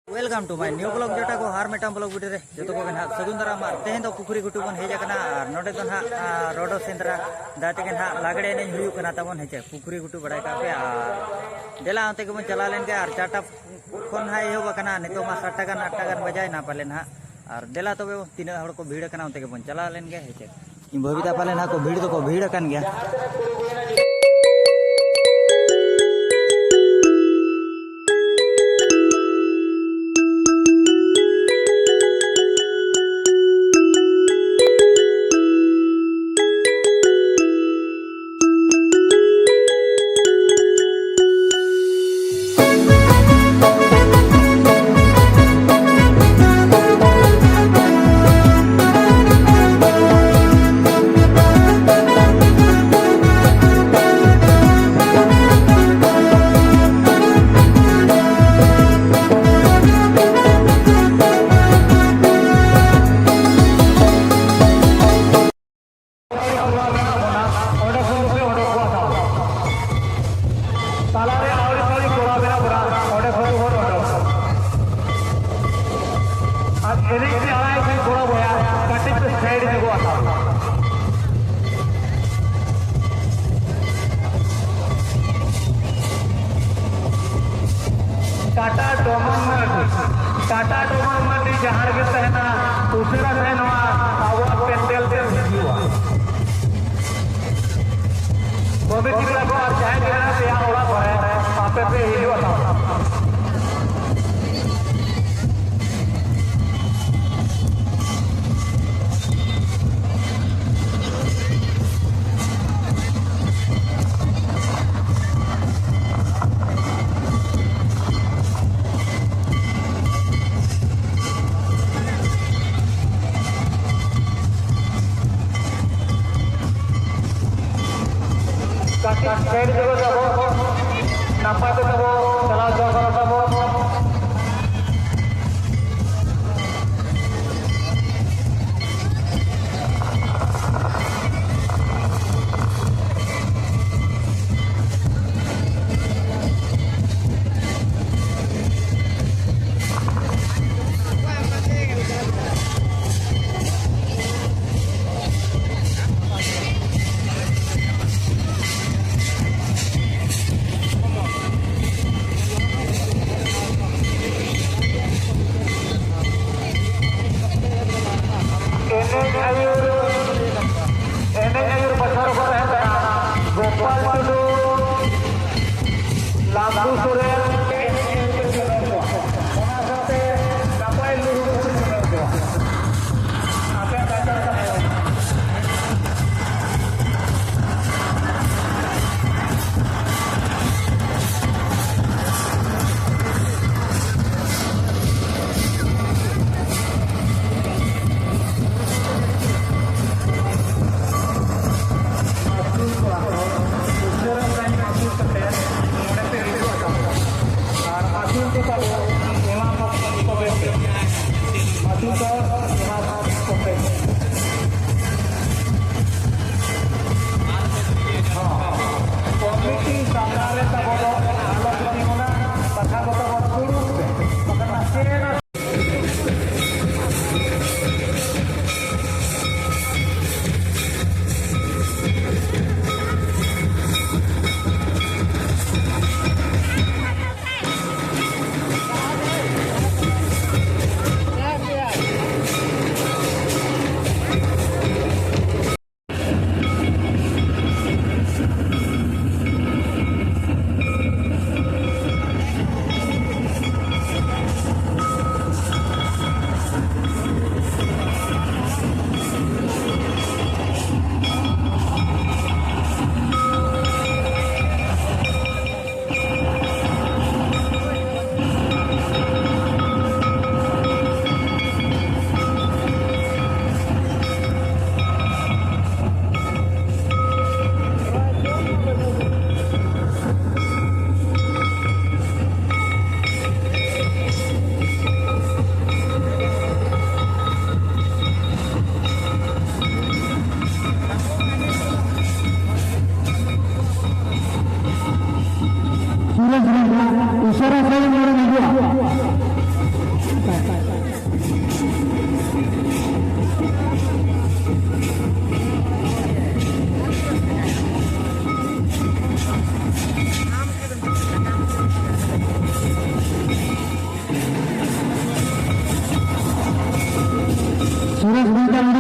welcome to my new blog जोटा को हार मेटा ब्लॉग वीडियो रे जो को ना सगुन दारा मार तेहे दो पुखरी गुटू बन हेज कना और नोडे तो ना रोडो सेंद्रा दाते के ना लागड़े ने हुयु कना तबन हेचे पुखरी गुटू बड़ाय का पे देला अंते के मन चला लेन के और चाटा फोन हाय हो बकना नितो मा 7 टाका 8 टाका बजाय ना पाले ना और देला तबे तीन हड़ को भीड़ कना अंते के मन चला लेन के हेचे इन भविता पाले ना को भीड़ तो को भीड़ कन गया टाटा डोमन जहाँ के तहना दूसरा तहना आवाज पेंडल दे हुआ बबे चिकला को और चाहे के ना से यहाँ ओला है आपे पे ही हुआ साइड जगह जाबो नापा ते तबो चला जाबो तबो गोपाल लाभू सुरेश